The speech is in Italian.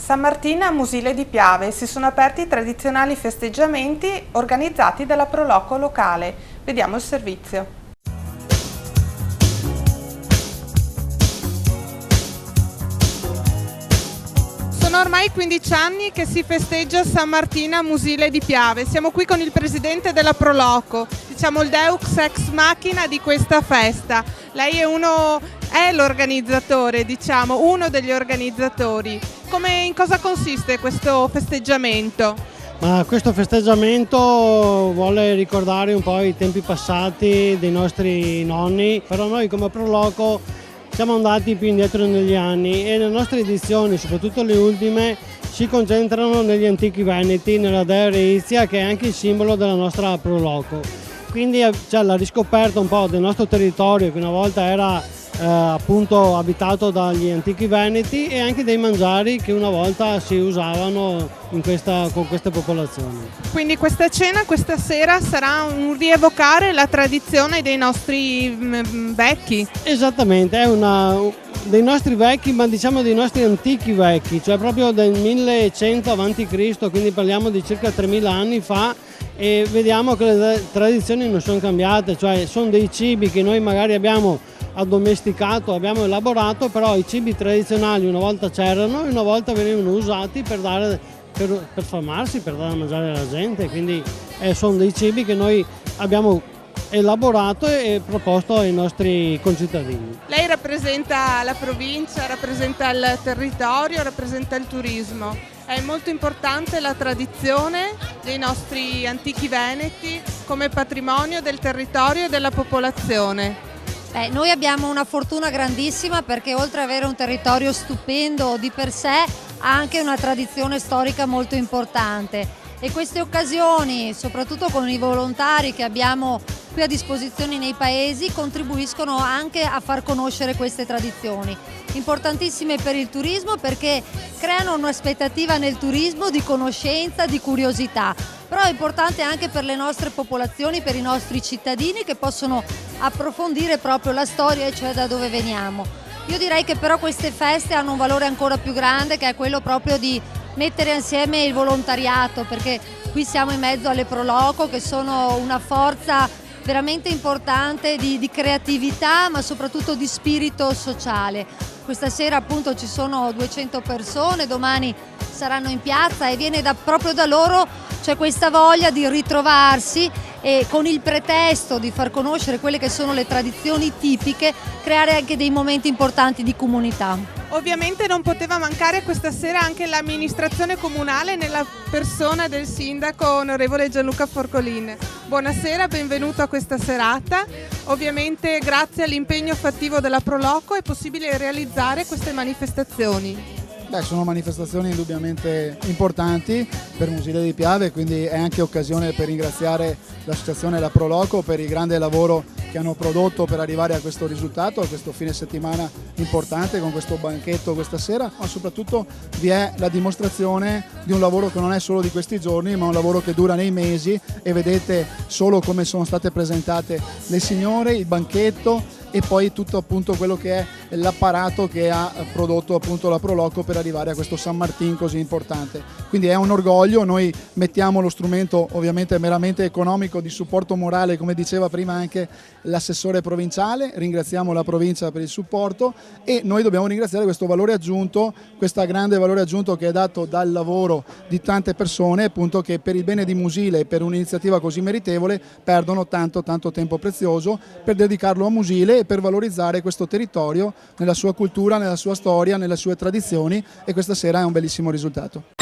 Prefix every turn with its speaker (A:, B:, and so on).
A: San Martino a Musile di Piave si sono aperti i tradizionali festeggiamenti organizzati dalla Proloco locale. Vediamo il servizio. Sono ormai 15 anni che si festeggia San Martino a Musile di Piave. Siamo qui con il presidente della Proloco, diciamo il Deux ex machina di questa festa. Lei è l'organizzatore, diciamo, uno degli organizzatori. In cosa consiste questo festeggiamento?
B: Ma questo festeggiamento vuole ricordare un po' i tempi passati dei nostri nonni, però noi come Proloco siamo andati più indietro negli anni e le nostre edizioni, soprattutto le ultime, si concentrano negli antichi veneti, nella dea Reizia, che è anche il simbolo della nostra Proloco. Quindi c'è la riscoperta un po' del nostro territorio che una volta era appunto abitato dagli antichi veneti e anche dei mangiari che una volta si usavano con queste popolazioni.
A: Quindi questa cena questa sera sarà un rievocare la tradizione dei nostri vecchi?
B: Esattamente, è dei nostri vecchi, ma diciamo dei nostri antichi vecchi, cioè proprio del 1100 a.C., quindi parliamo di circa 3000 anni fa, e vediamo che le tradizioni non sono cambiate, cioè sono dei cibi che noi magari abbiamo addomesticato, abbiamo elaborato, però i cibi tradizionali una volta c'erano e una volta venivano usati per famarsi, per dare da mangiare alla gente, quindi sono dei cibi che noi abbiamo elaborato e proposto ai nostri concittadini.
A: Lei rappresenta la provincia, rappresenta il territorio, rappresenta il turismo. È molto importante la tradizione dei nostri antichi veneti come patrimonio del territorio e della popolazione.
C: Noi abbiamo una fortuna grandissima perché oltre ad avere un territorio stupendo di per sé ha anche una tradizione storica molto importante e queste occasioni, soprattutto con i volontari che abbiamo qui a disposizione nei paesi, contribuiscono anche a far conoscere queste tradizioni. Importantissime per il turismo perché creano un'aspettativa nel turismo di conoscenza, di curiosità, però è importante anche per le nostre popolazioni, per i nostri cittadini che possono approfondire proprio la storia e cioè da dove veniamo. Io direi che però queste feste hanno un valore ancora più grande che è quello proprio di mettere insieme il volontariato, perché qui siamo in mezzo alle Proloco che sono una forza veramente importante di creatività ma soprattutto di spirito sociale. Questa sera appunto ci sono 200 persone, domani saranno in piazza e viene proprio da loro, c'è questa voglia di ritrovarsi e con il pretesto di far conoscere quelle che sono le tradizioni tipiche, creare anche dei momenti importanti di comunità.
A: Ovviamente non poteva mancare questa sera anche l'amministrazione comunale nella persona del sindaco onorevole Gianluca Forcolin. Buonasera, benvenuto a questa serata. Ovviamente grazie all'impegno fattivo della Proloco è possibile realizzare queste manifestazioni.
D: Sono manifestazioni indubbiamente importanti per Musile di Piave, quindi è anche occasione per ringraziare l'associazione La Proloco per il grande lavoro che hanno prodotto per arrivare a questo risultato, a questo fine settimana importante con questo banchetto questa sera, ma soprattutto vi è la dimostrazione di un lavoro che non è solo di questi giorni, ma un lavoro che dura nei mesi e vedete solo come sono state presentate le signore, il banchetto e poi tutto appunto quello che è l'apparato che ha prodotto appunto la Proloco per arrivare a questo San Martino così importante. Quindi è un orgoglio, noi mettiamo lo strumento ovviamente meramente economico di supporto morale, come diceva prima anche l'assessore provinciale, ringraziamo la provincia per il supporto e noi dobbiamo ringraziare questo valore aggiunto, questo grande valore aggiunto che è dato dal lavoro di tante persone appunto che per il bene di Musile e per un'iniziativa così meritevole perdono tanto tempo prezioso per dedicarlo a Musile e per valorizzare questo territorio nella sua cultura, nella sua storia, nelle sue tradizioni e questa sera è un bellissimo risultato.